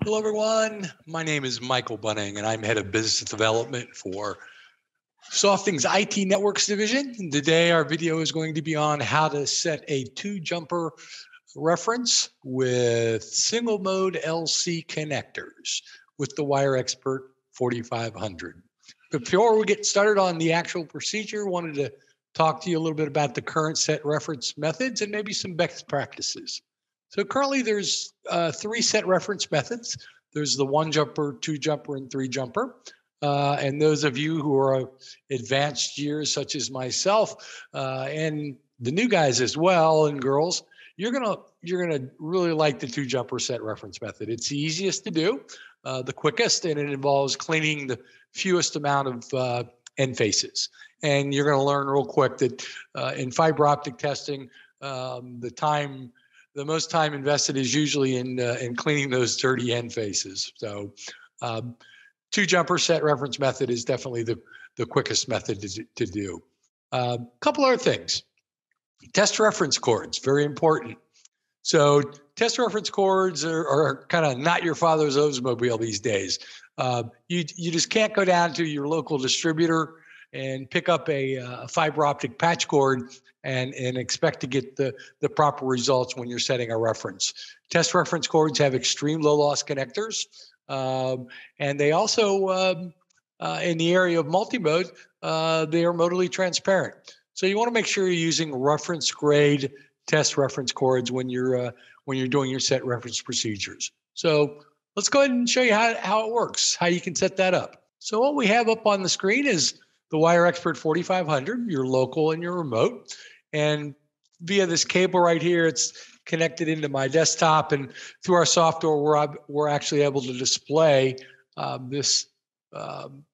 Hello, everyone. My name is Michael Bunning, and I'm head of business development for Softing's IT Networks division. Today, our video is going to be on how to set a two-jumper reference with single mode LC connectors with the WireXpert 4500. Before we get started on the actual procedure, I wanted to talk to you a little bit about the current set reference methods and maybe some best practices. So currently there's three set reference methods. There's the one jumper, two jumper, and three jumper. And those of you who are advanced years, such as myself, and the new guys as well, and girls, you're gonna really like the two jumper set reference method. It's the easiest to do, the quickest, and it involves cleaning the fewest amount of end faces. And you're gonna learn real quick that in fiber optic testing, the most time invested is usually in cleaning those dirty end faces. So two jumper set reference method is definitely the quickest method to do. Couple other things. Test reference cords, very important. So test reference cords are kind of not your father's Oldsmobile these days. You just can't go down to your local distributor and pick up a fiber optic patch cord and expect to get the proper results when you're setting a reference. Test reference cords have extreme low loss connectors, and they also, in the area of multimode, they are modally transparent. So you want to make sure you're using reference grade test reference cords when you're doing your set reference procedures. So let's go ahead and show you how it works, how you can set that up. So what we have up on the screen is the WireXpert 4500, your local and your remote. And via this cable right here, it's connected into my desktop. And through our software, we're actually able to display this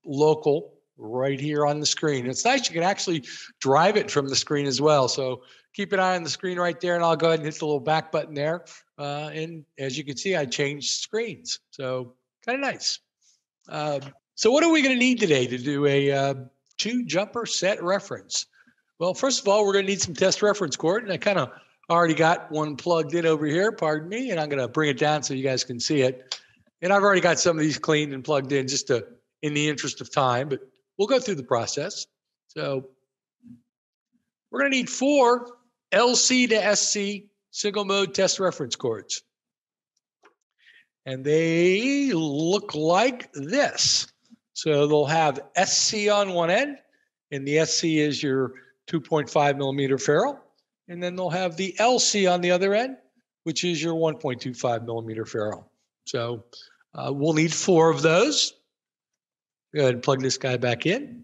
local right here on the screen. It's nice, you can actually drive it from the screen as well. So keep an eye on the screen right there, and I'll go ahead and hit the little back button there. And as you can see, I changed screens. So kind of nice. So what are we going to need today to do a two jumper set reference? Well, first of all, we're going to need some test reference cord, and I kind of already got one plugged in over here, pardon me, and I'm going to bring it down so you guys can see it. And I've already got some of these cleaned and plugged in just in the interest of time, but we'll go through the process. So we're going to need 4 LC to SC single mode test reference cords. And they look like this. So they'll have SC on one end, and the SC is your 2.5 millimeter ferrule. And then they'll have the LC on the other end, which is your 1.25 millimeter ferrule. So we'll need 4 of those. Go ahead and plug this guy back in.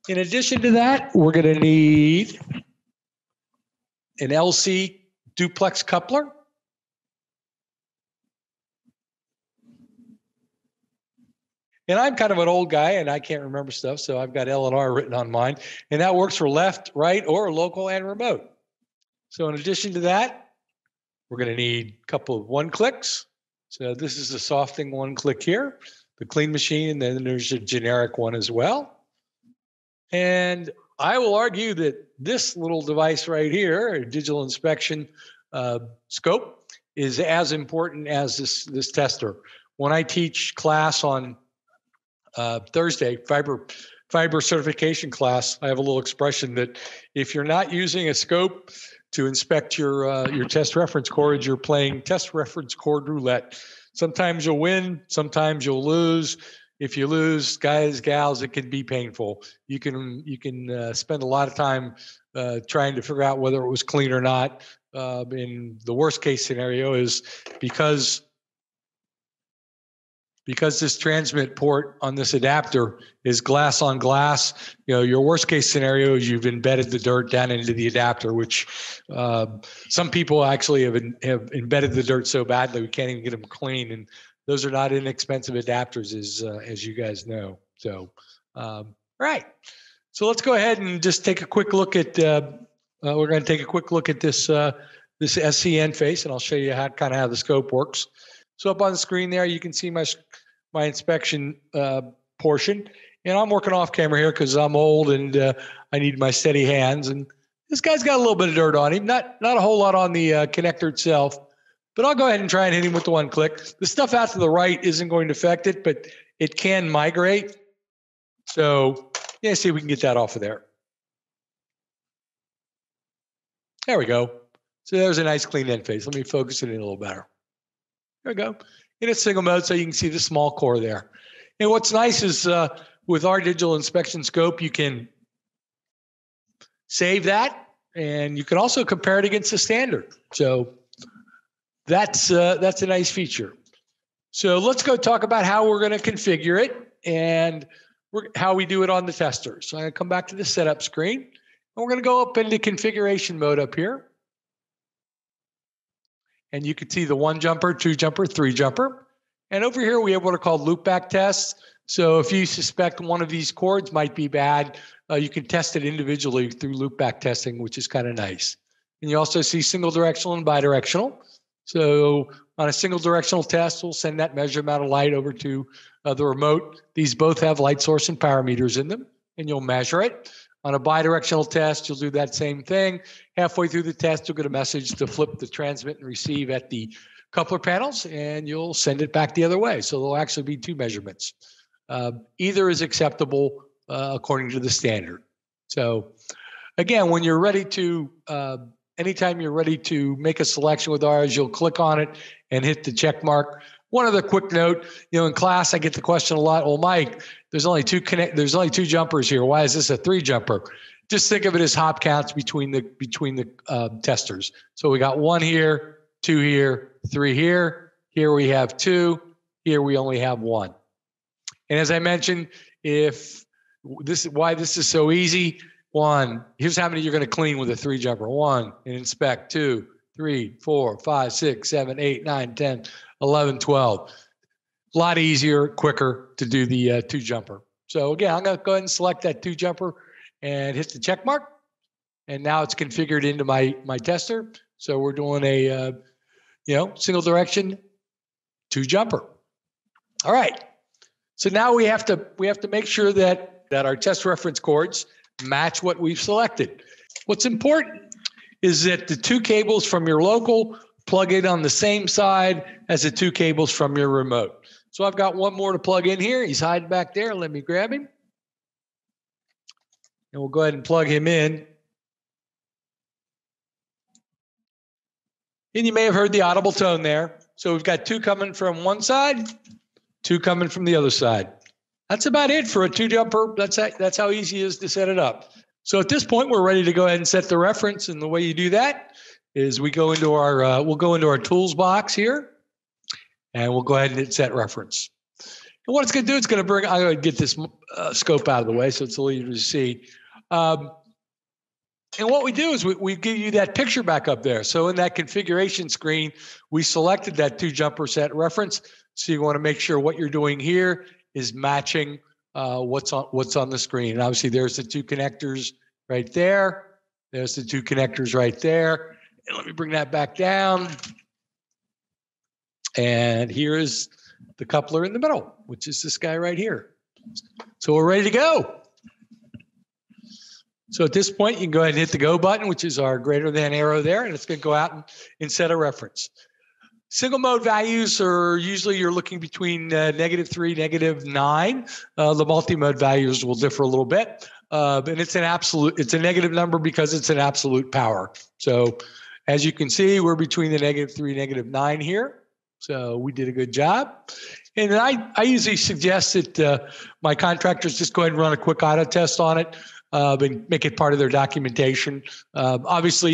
In addition to that, we're going to need an LC duplex coupler. And I'm kind of an old guy and I can't remember stuff, so I've got L and R written on mine. And that works for left, right, or local and remote. So in addition to that, we're going to need a couple of one-clicks. So this is a Softing one-click here, the clean machine, and then there's a generic one as well. And I will argue that this little device right here, a digital inspection scope, is as important as this tester. When I teach class on Thursday, fiber certification class, I have a little expression that if you're not using a scope to inspect your test reference cords, you're playing test reference cord roulette. Sometimes you'll win, sometimes you'll lose. If you lose, guys, gals, it can be painful. You can spend a lot of time trying to figure out whether it was clean or not. In the worst case scenario is because this transmit port on this adapter is glass on glass, your worst case scenario is you've embedded the dirt down into the adapter, which some people actually have embedded the dirt so badly we can't even get them clean. And those are not inexpensive adapters, as you guys know. So, all right. So let's go ahead and just take a quick look at. We're going to take a quick look at this SCN face, and I'll show you how the scope works. So up on the screen there, you can see my inspection portion. And I'm working off camera here because I'm old and I need my steady hands. And this guy's got a little bit of dirt on him, not a whole lot on the connector itself, But I'll go ahead and try and hit him with the one click. The stuff out to the right isn't going to affect it, but it can migrate. So yeah, see if we can get that off of there. There we go. So there's a nice clean end face. Let me focus it in a little better. There we go. In a single mode, so you can see the small core there. And what's nice is with our digital inspection scope, you can save that, and you can also compare it against the standard. So that's a nice feature. So let's go talk about how we're going to configure it and how we do it on the tester. So I'm going to come back to the setup screen, and we're going to go up into configuration mode up here. And you can see the 1 jumper, 2 jumper, 3 jumper. And over here, we have what are called loopback tests. So if you suspect one of these cords might be bad, you can test it individually through loopback testing, which is kind of nice. And you also see single directional and bidirectional. So on a single directional test, we'll send that measure amount of light over to the remote. These both have light source and power meters in them, and you'll measure it. On a bidirectional test, you'll do that same thing. Halfway through the test, you'll get a message to flip the transmit and receive at the coupler panels, and you'll send it back the other way. So there'll actually be 2 measurements. Either is acceptable according to the standard. So again, when you're ready to, anytime you're ready to make a selection with ours, you'll click on it and hit the check mark. One other quick note, in class, I get the question a lot, well, Mike, there's only 2 jumpers here. Why is this a 3 jumper? Just think of it as hop counts between the testers. So we got 1 here, 2 here, 3 here. Here we have 2. Here we only have 1. And as I mentioned, why this is so easy. 1, here's how many you're going to clean with a 3 jumper. 1, and inspect. 2, 3, 4, 5, 6, 7, 8, 9, 10, 11, 12. A lot easier, quicker to do the 2 jumper. So again, I'm going to go ahead and select that 2 jumper and hit the check mark. And now it's configured into my tester. So we're doing a single direction 2 jumper. All right. So now we have to make sure that our test reference cords match what we've selected. What's important is that the 2 cables from your local plug in on the same side as the 2 cables from your remote. So I've got 1 more to plug in here. He's hiding back there. Let me grab him. And we'll go ahead and plug him in. And you may have heard the audible tone there. So we've got 2 coming from one side, 2 coming from the other side. That's about it for a 2 jumper. That's how easy it is to set it up. So at this point, we're ready to go ahead and set the reference. And the way you do that is we go into our tools box here, and we'll go ahead and hit set reference. And what it's going to do, it's going to bring. I'm going to get this scope out of the way so it's a little easier to see. And what we do is we give you that picture back up there. So in that configuration screen, we selected that 2 jumper set reference. So you want to make sure what you're doing here is matching what's on the screen. And obviously there's the 2 connectors right there. There's the 2 connectors right there. And let me bring that back down. And here is the coupler in the middle, which is this guy right here. So we're ready to go. So at this point, you can go ahead and hit the go button, which is our greater than arrow there, and it's going to go out and set a reference. Single mode values are usually you're looking between -3, -9. The multi-mode values will differ a little bit, and it's a negative number because it's an absolute power. So as you can see, we're between the -3, -9 here. So we did a good job. And I usually suggest that my contractors just go ahead and run a quick auto test on it. And make it part of their documentation. Obviously,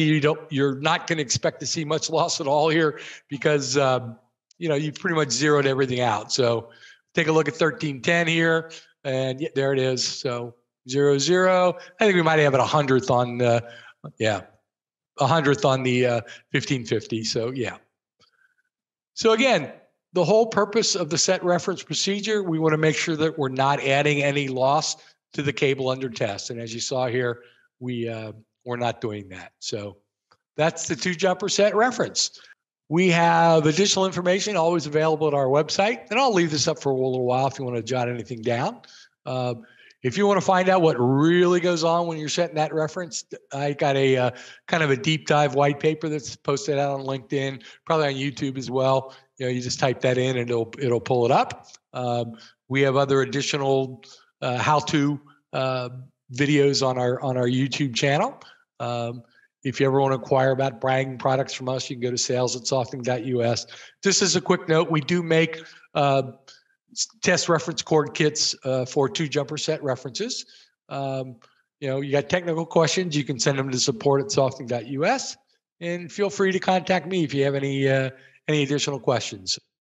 you're not going to expect to see much loss at all here because you pretty much zeroed everything out. So take a look at 1310 here, and yeah, there it is. So 0, 0. I think we might have it 100th on 100th on the 1550. So yeah. So again, the whole purpose of the set reference procedure, we want to make sure that we're not adding any loss to the cable under test. And as you saw here, we're not doing that. So that's the 2 jumper set reference. We have additional information always available at our website. And I'll leave this up for a little while if you want to jot anything down. If you want to find out what really goes on when you're setting that reference, I got a kind of a deep dive white paper that's posted out on LinkedIn, probably on YouTube as well. You just type that in and it'll pull it up. We have other additional how-to videos on our YouTube channel. If you ever want to inquire about bragging products from us, you can go to sales@softening.us. Just as a quick note, we do make test reference cord kits for 2-jumper set references. You got technical questions, you can send them to support@softening.us, and feel free to contact me if you have any additional questions.